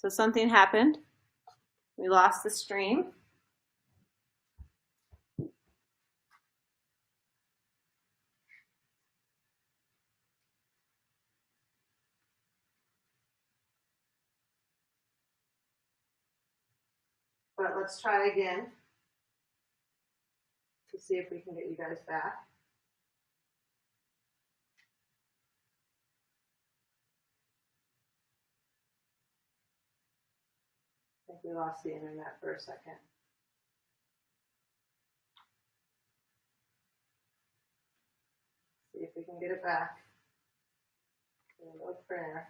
So something happened. We lost the stream. But let's try again to see if we can get you guys back. I think we lost the internet for a second. See if we can get it back. A little prayer.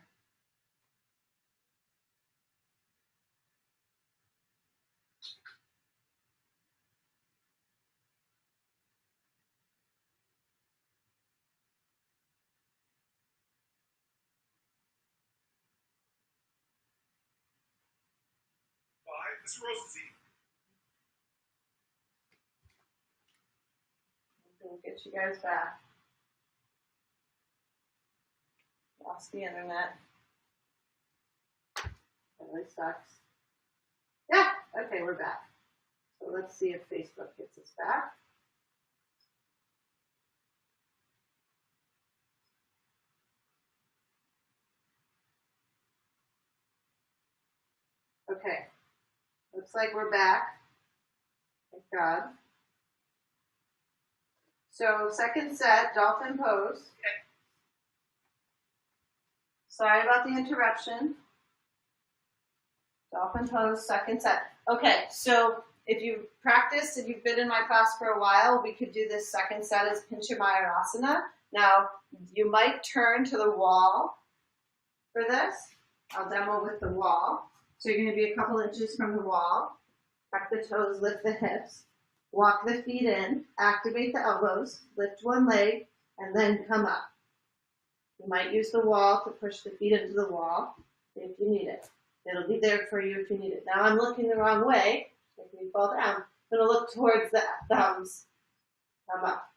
Mr. Rosenstein. We'll get you guys back. Lost the internet. That really sucks. Yeah, okay, we're back. So let's see if Facebook gets us back. Okay, looks like we're back. Thank God. So second set, dolphin pose. Okay. Sorry about the interruption. Dolphin pose, second set. Okay, so if you practiced, if you've been in my class for a while, we could do this second set as Pinchamayurasana. Now, you might turn to the wall for this. I'll demo with the wall. So you're going to be a couple inches from the wall. Tuck the toes, lift the hips. Walk the feet in, activate the elbows, lift one leg, and then come up. You might use the wall to push the feet into the wall if you need it. It'll be there for you if you need it. Now I'm looking the wrong way, making me fall down. I'm going to look towards the thumbs. Come up.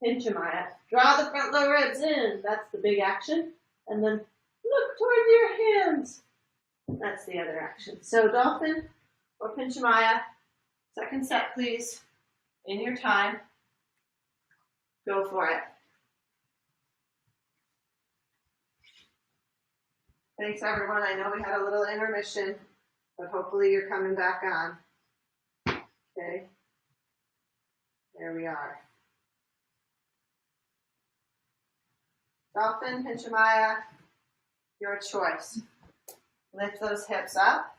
Pinchamaya. Draw the front lower ribs in. That's the big action. And then look towards your hands. That's the other action. So dolphin or Pinchamaya. Second set, please. In your time. Go for it. Thanks, everyone. I know we had a little intermission, but hopefully you're coming back on. Okay. There we are. Dolphin, Pinchamaya, your choice. Lift those hips up.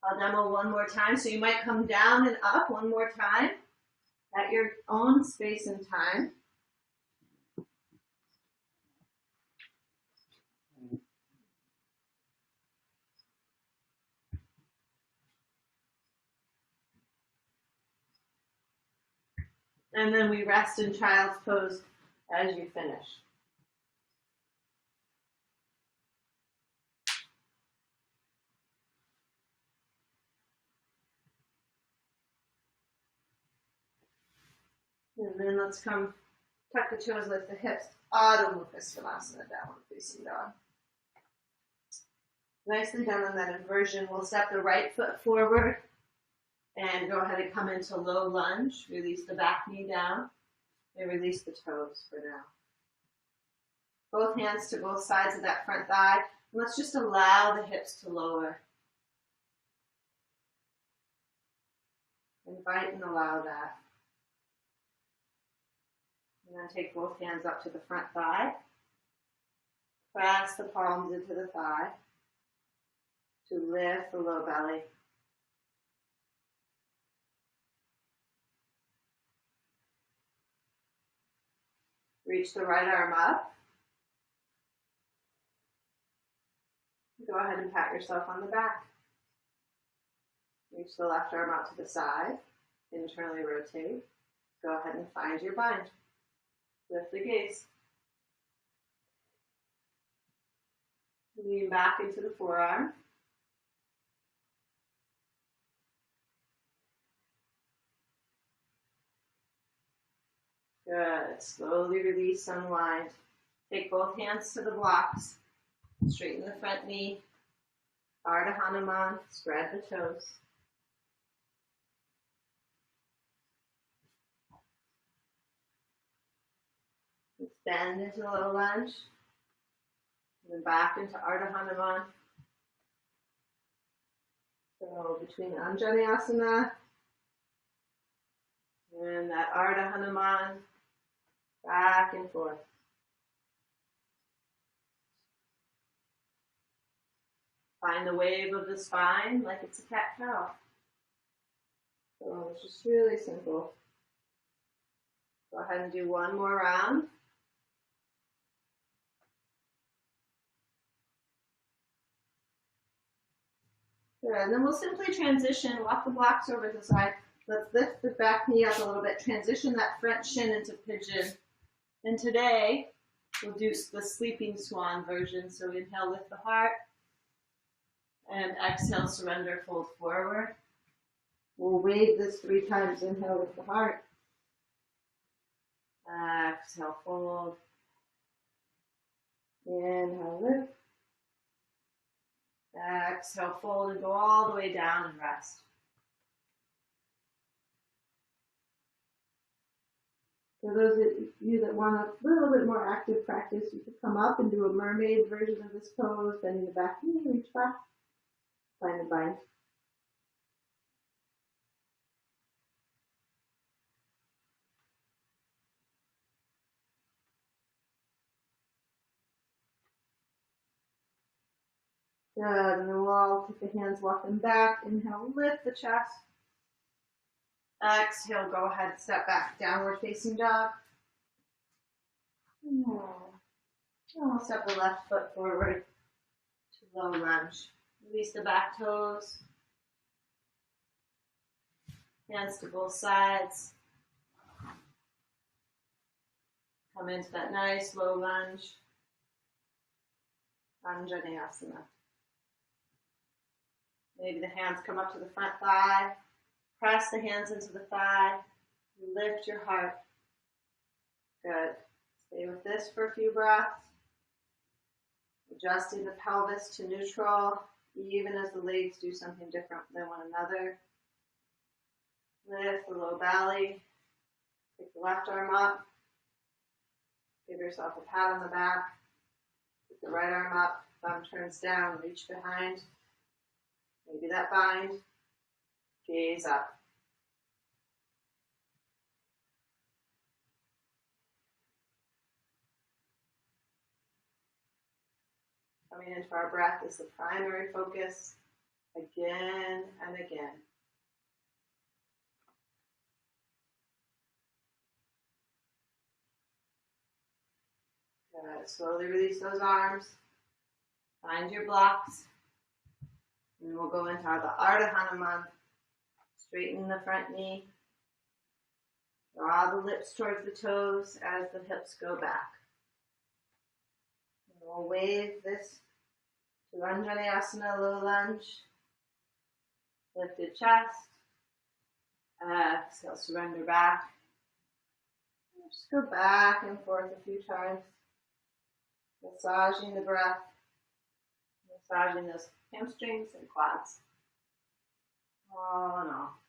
I'll demo one more time. So you might come down and up one more time at your own space and time. And then we rest in child's pose as you finish. And then let's come tuck the toes, lift the hips. Adho Mukha Svanasana, downward facing dog. Nicely done on that inversion. We'll step the right foot forward and go ahead and come into low lunge. Release the back knee down and release the toes for now. Both hands to both sides of that front thigh. And let's just allow the hips to lower. Invite and allow that. And then take both hands up to the front thigh. Press the palms into the thigh to lift the low belly. Reach the right arm up. Go ahead and pat yourself on the back. Reach the left arm out to the side. Internally rotate. Go ahead and find your bind. Lift the gaze. Lean back into the forearm. Good. Slowly release, unwind. Take both hands to the blocks. Straighten the front knee. Ardha Hanuman, spread the toes. Let's bend into a little lunge. And then back into Ardha Hanuman. So between Anjaneyasana and that Ardha Hanuman, back and forth. Find the wave of the spine like it's a cat-cow. So it's just really simple. Go ahead and do one more round. Good, and then we'll simply transition, walk the blocks over to the side. Let's lift the back knee up a little bit, transition that front shin into pigeon. And today, we'll do the sleeping swan version. So inhale, lift the heart. And exhale, surrender, fold forward. We'll wave this 3 times. Inhale, lift the heart. Exhale, fold. Inhale, lift. Exhale, fold and go all the way down and rest. For those of you that want a little bit more active practice, you could come up and do a mermaid version of this pose, bending the back knee, reach back, find the bind. Good, and then we'll all take the hands, walk them back. Inhale, lift the chest. Exhale, go ahead, step back, downward facing dog. I'll step the left foot forward to low lunge. Release the back toes. Hands to both sides. Come into that nice low lunge. Anjaneyasana. Maybe the hands come up to the front thigh. Press the hands into the thigh. Lift your heart. Good. Stay with this for a few breaths. Adjusting the pelvis to neutral, even as the legs do something different than one another. Lift the low belly. Take the left arm up. Give yourself a pat on the back. Take the right arm up. Thumb turns down. Reach behind. Maybe that bind. Gaze up. Coming into our breath is the primary focus, again and again. Good. Slowly release those arms. Find your blocks. And we'll go into the Ardha Hanuman. Straighten the front knee. Draw the lips towards the toes as the hips go back. And we'll wave this to Anjaneyasana, low lunge. Lifted chest. Exhale, surrender back. Just go back and forth a few times. Massaging the breath. Massaging those hamstrings and quads. All in all.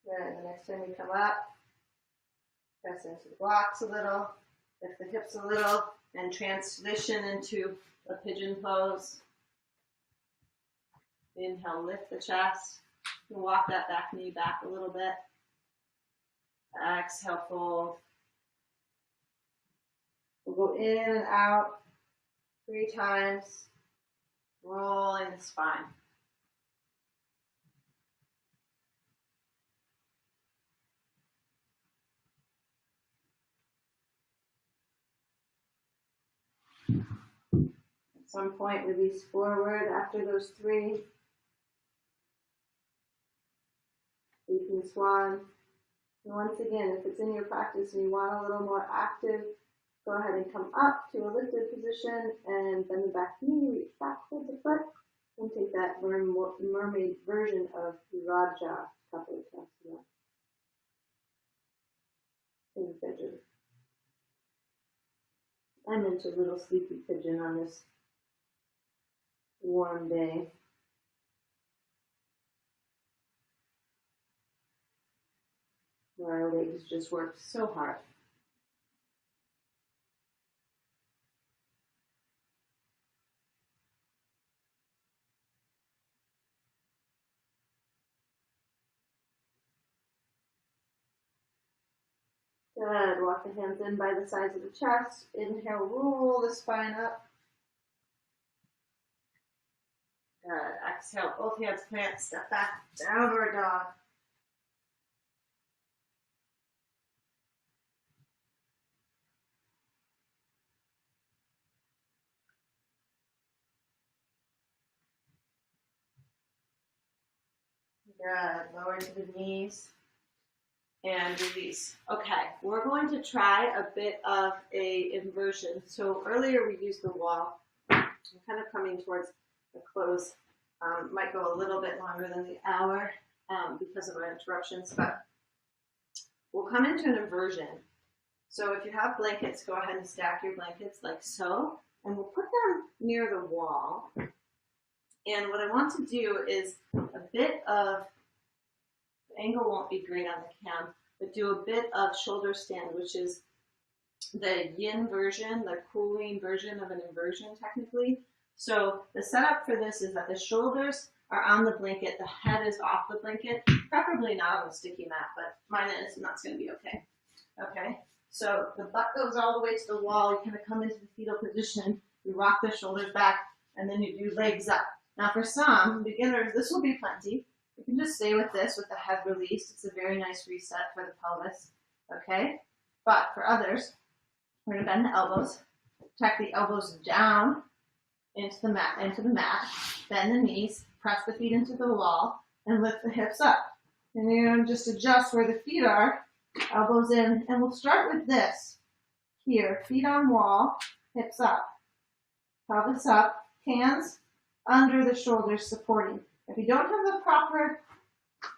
Then the next time we come up, press into the blocks a little, lift the hips a little, and transition into a pigeon pose. Inhale, lift the chest. And walk that back knee back a little bit. Exhale, fold. We'll go in and out 3 times, rolling the spine. At some point, release forward after those 3. Sleeping swan. And once again, if it's in your practice and you want a little more active, go ahead and come up to a lifted position and bend the back knee, reach back with the foot. I'll take that mermaid version of Raja Kapotasana in pigeon. I'm into little sleepy pigeon on this warm day. Where our legs just work so hard. Good. Walk the hands in by the sides of the chest. Inhale, roll the spine up. Good. Exhale, both hands plant, step back, downward dog. Good. Lower to the knees and release. Okay, we're going to try a bit of a inversion. So earlier we used the wall. I'm kind of coming towards the close. Might go a little bit longer than the hour because of our interruptions, but we'll come into an inversion. So if you have blankets, go ahead and stack your blankets like so, and we'll put them near the wall. And what I want to do is a bit of, the angle won't be great on the cam, but do a bit of shoulder stand, which is the yin version, the cooling version of an inversion technically. So the setup for this is that the shoulders are on the blanket, the head is off the blanket, preferably not on the sticky mat, but mine is, and that's going to be okay. Okay, so the butt goes all the way to the wall, you kind of come into the fetal position, you rock the shoulders back, and then you do legs up. Now for some beginners, this will be plenty. You can just stay with this with the head released. It's a very nice reset for the pelvis, okay? But for others, we're going to bend the elbows, tuck the elbows down into the mat, bend the knees, press the feet into the wall, and lift the hips up. And you're going to just adjust where the feet are, elbows in, and we'll start with this. Here, feet on wall, hips up, pelvis up, hands under the shoulders supporting. If you don't have the proper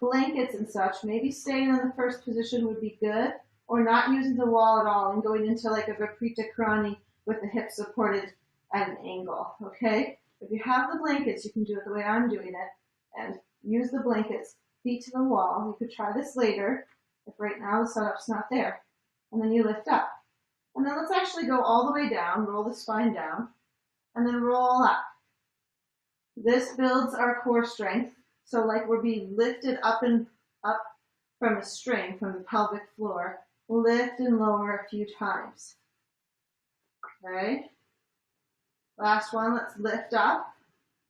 blankets and such, maybe staying in the first position would be good, or not using the wall at all and going into like a Viparita Karani with the hips supported at an angle, okay? If you have the blankets, you can do it the way I'm doing it, and use the blankets, feet to the wall. You could try this later, if right now the setup's not there. And then you lift up. And then let's actually go all the way down, roll the spine down, and then roll up. This builds our core strength. So like we're being lifted up and up from a string, from the pelvic floor. Lift and lower a few times. Okay. Last one, let's lift up.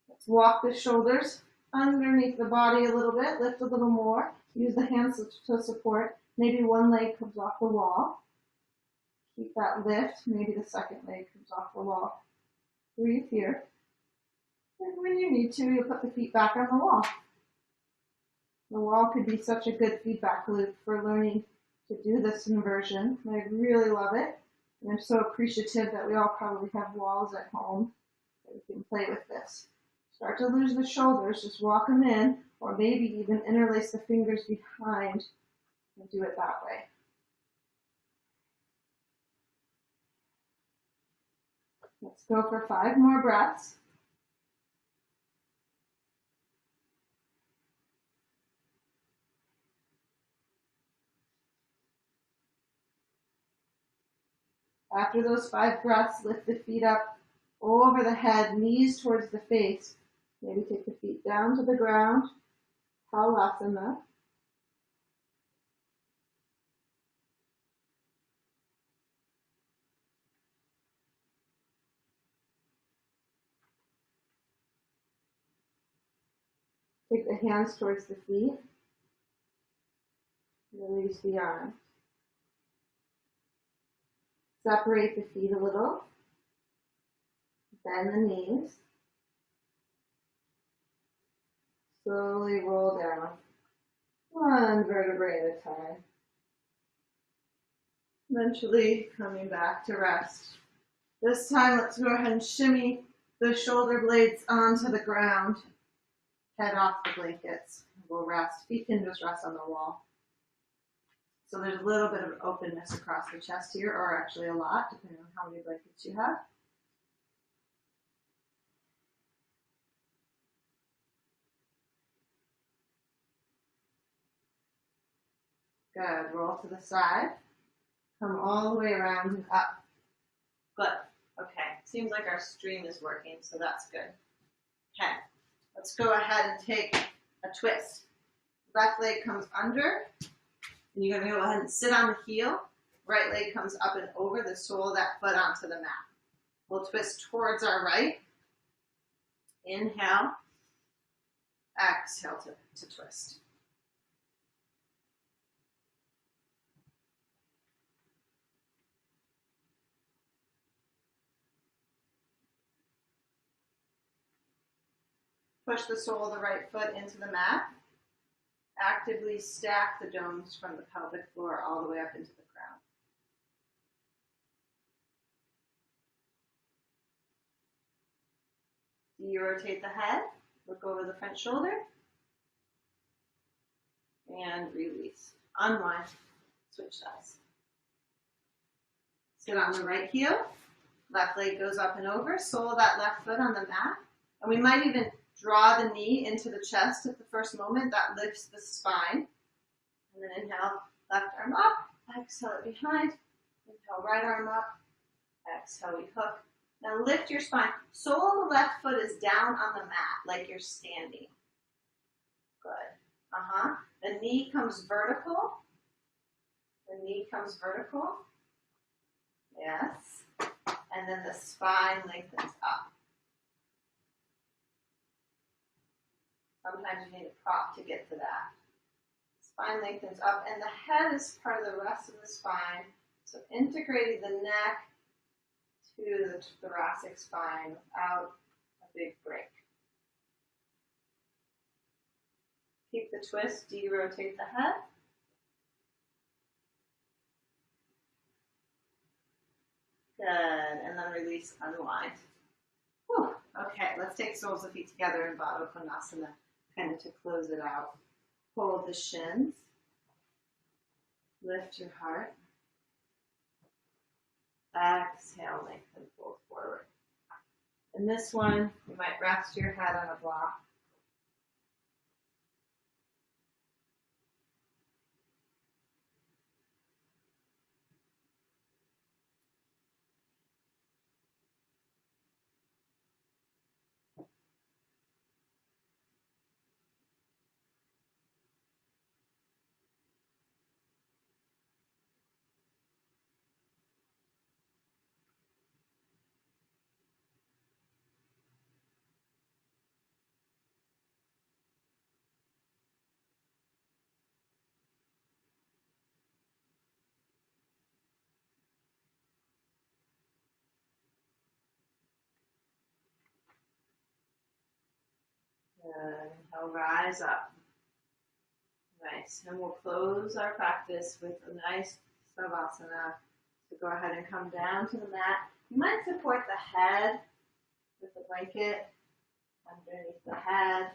Let's walk the shoulders underneath the body a little bit. Lift a little more. Use the hands to support. Maybe one leg comes off the wall. Keep that lift. Maybe the second leg comes off the wall. Breathe here. And when you need to, you'll put the feet back on the wall. The wall could be such a good feedback loop for learning to do this inversion. I really love it. And I'm so appreciative that we all probably have walls at home that we can play with this. Start to lose the shoulders, just walk them in, or maybe even interlace the fingers behind and do it that way. Let's go for 5 more breaths. After those 5 breaths, lift the feet up over the head, knees towards the face. Maybe take the feet down to the ground. Halasana. Take the hands towards the feet. Release the arms. Separate the feet a little. Bend the knees. Slowly roll down. 1 vertebrae at a time. Eventually coming back to rest. This time, let's go ahead and shimmy the shoulder blades onto the ground, head off the blankets. We'll rest. Feet can just rest on the wall. So there's a little bit of openness across the chest here, or actually a lot, depending on how many blankets you have. Good. Roll to the side. Come all the way around and up. Good. Okay. Seems like our stream is working, so that's good. Okay. Let's go ahead and take a twist. Left leg comes under, and you're going to go ahead and sit on the heel. Right leg comes up and over the sole of that foot onto the mat. We'll twist towards our right. Inhale. Exhale to twist. Push the sole of the right foot into the mat. Actively stack the domes from the pelvic floor all the way up into the ground. You rotate the head, look over the front shoulder, and release. Unwind, switch sides. Sit on the right heel, left leg goes up and over, sole of that left foot on the mat, and we might even draw the knee into the chest at the first moment. That lifts the spine. And then inhale, left arm up, exhale it behind, inhale, right arm up, exhale, we hook. Now lift your spine. Sole of the left foot is down on the mat like you're standing. Good. The knee comes vertical. The knee comes vertical. Yes. And then the spine lengthens up. Sometimes you need a prop to get to that. Spine lengthens up, and the head is part of the rest of the spine. So integrating the neck to the thoracic spine without a big break. Keep the twist, de-rotate the head. Good, and then release, unwind. Whew. Okay, let's take soles of feet together in Baddha Konasana, kind of to close it out. Hold the shins. Lift your heart. Exhale, lengthen, fold forward. In this one, you might rest your head on a block. Good. Inhale, rise up. Nice. And we'll close our practice with a nice savasana. So go ahead and come down to the mat. You might support the head with the blanket underneath the head.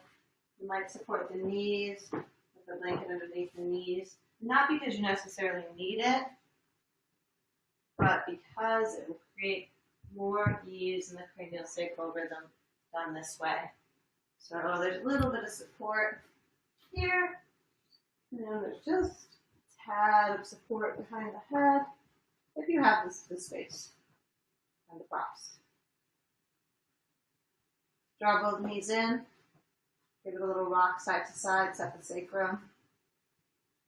You might support the knees with the blanket underneath the knees. Not because you necessarily need it, but because it will create more ease in the cranial sacral rhythm done this way. So there's a little bit of support here. And there's just a tad of support behind the head if you have the space and the props. Draw both knees in. Give it a little rock side to side, set the sacrum.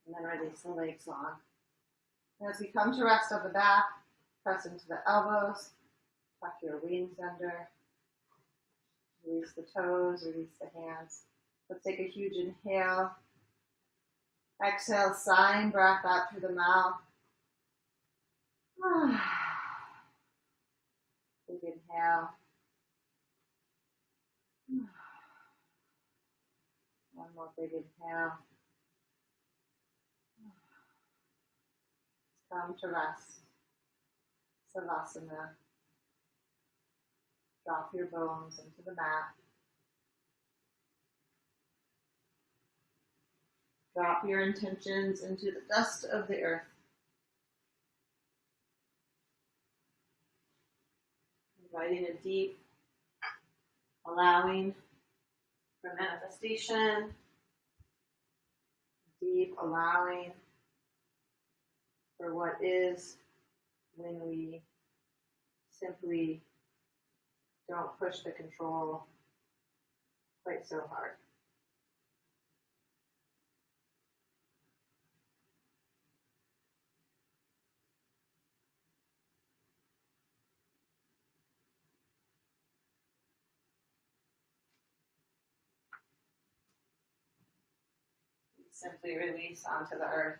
And then release the legs long. And as we come to rest on the back, press into the elbows. Tuck your wings under. Release the toes, release the hands. Let's take a huge inhale. Exhale, sighing breath out through the mouth. Big inhale. One more big inhale. Come to rest. Savasana. Drop your bones into the mat. Drop your intentions into the dust of the earth. Inviting a deep allowing for manifestation, deep allowing for what is when we simply don't push the control quite so hard. Simply release onto the earth.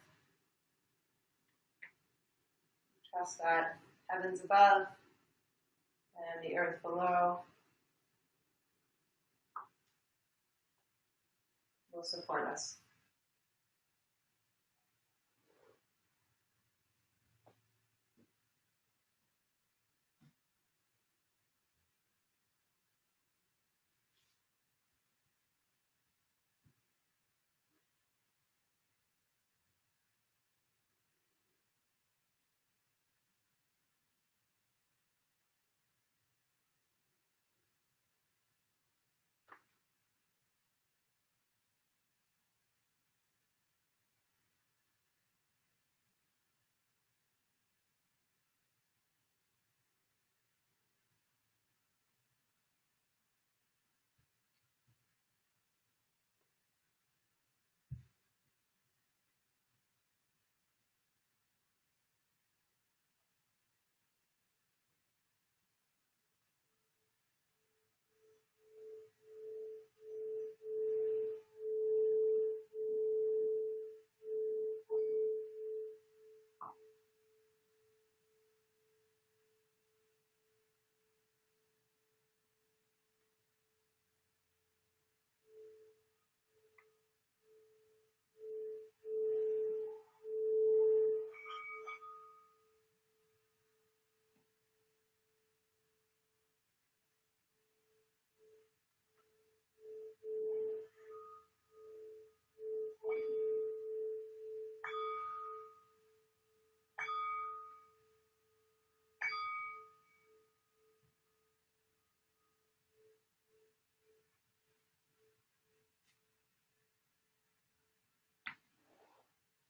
Trust that heavens above and the earth below will support us.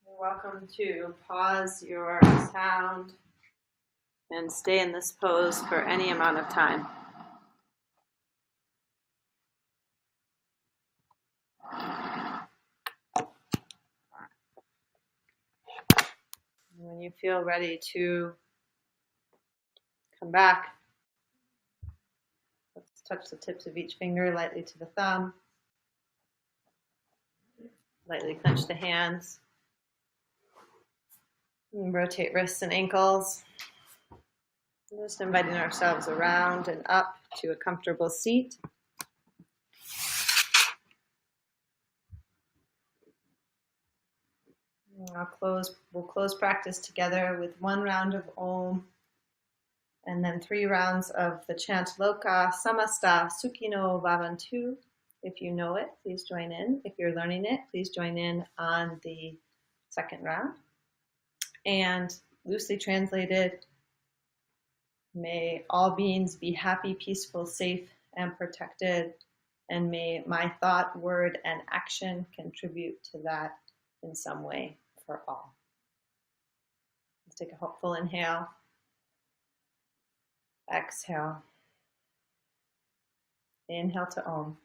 You're welcome to pause your sound and stay in this pose for any amount of time. When you feel ready to come back, let's touch the tips of each finger lightly to the thumb. Lightly clench the hands. And rotate wrists and ankles. Just inviting ourselves around and up to a comfortable seat. We'll close practice together with 1 round of Om and then 3 rounds of the chant Loka Samasta Sukhino Bhavantu. If you know it, please join in. If you're learning it, please join in on the second round. And loosely translated, may all beings be happy, peaceful, safe, and protected. And may my thought, word, and action contribute to that in some way for all. Let's take a full inhale. Exhale. Inhale to Om.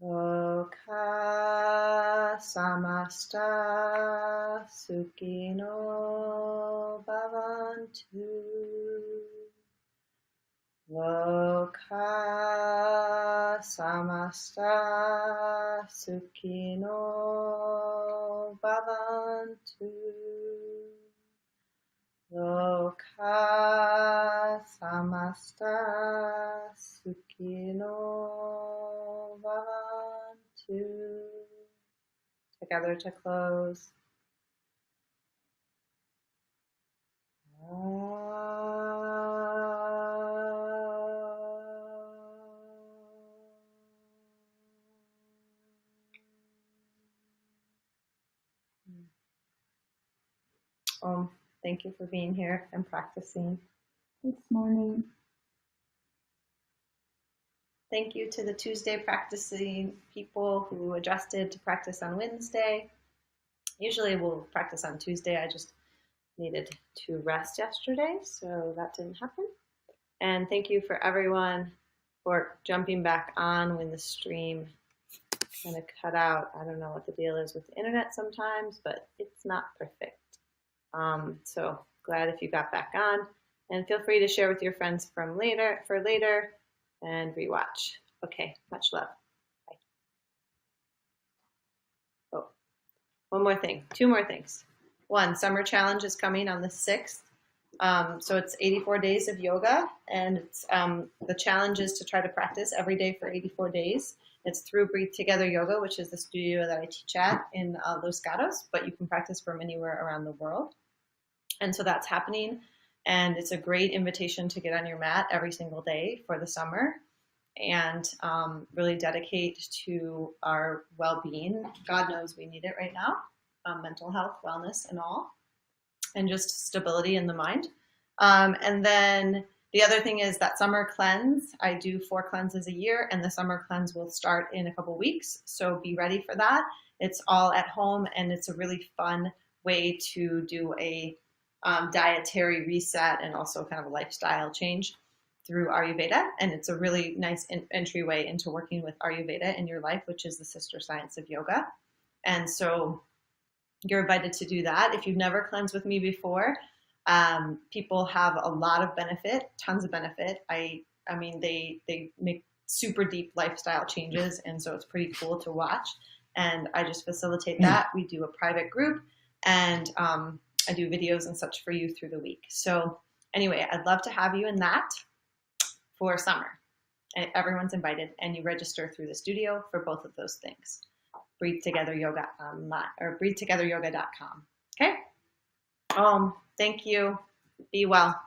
Loka samasta sukhino bhavantu. Loka samasta sukhino bhavantu. Loka samasta sukino bhavantu. Together to close. Thank you for being here and practicing. This morning. Thank you to the Tuesday practicing people who adjusted to practice on Wednesday. Usually we'll practice on Tuesday. I just needed to rest yesterday, so that didn't happen. And thank you for everyone for jumping back on when the stream kind of cut out. I don't know what the deal is with the internet sometimes, but it's not perfect. So glad if you got back on, and feel free to share with your friends for later and rewatch. Okay, much love. Bye. Oh, one more thing, two more things. One, summer challenge is coming on the 6th. So it's 84 days of yoga, and it's, the challenge is to try to practice every day for 84 days. It's through Breathe Together Yoga, which is the studio that I teach at in Los Gatos, but you can practice from anywhere around the world. And so that's happening, and it's a great invitation to get on your mat every single day for the summer and really dedicate to our well-being. God knows we need it right now, mental health, wellness, and all, and just stability in the mind. And then the other thing is that summer cleanse. I do 4 cleanses a year, and the summer cleanse will start in a couple weeks, so be ready for that. It's all at home, and it's a really fun way to do a dietary reset and also kind of a lifestyle change through Ayurveda. And it's a really nice entryway into working with Ayurveda in your life, which is the sister science of yoga. And so you're invited to do that. If you've never cleansed with me before, people have a lot of benefit, tons of benefit. I mean, they make super deep lifestyle changes, and so it's pretty cool to watch. And I just facilitate that. We do a private group, and I do videos and such for you through the week. So anyway, I'd love to have you in that for summer. And everyone's invited, and you register through the studio for both of those things. Breathe Together Yoga online, or breathetogetheryoga.com. Okay? Thank you. Be well.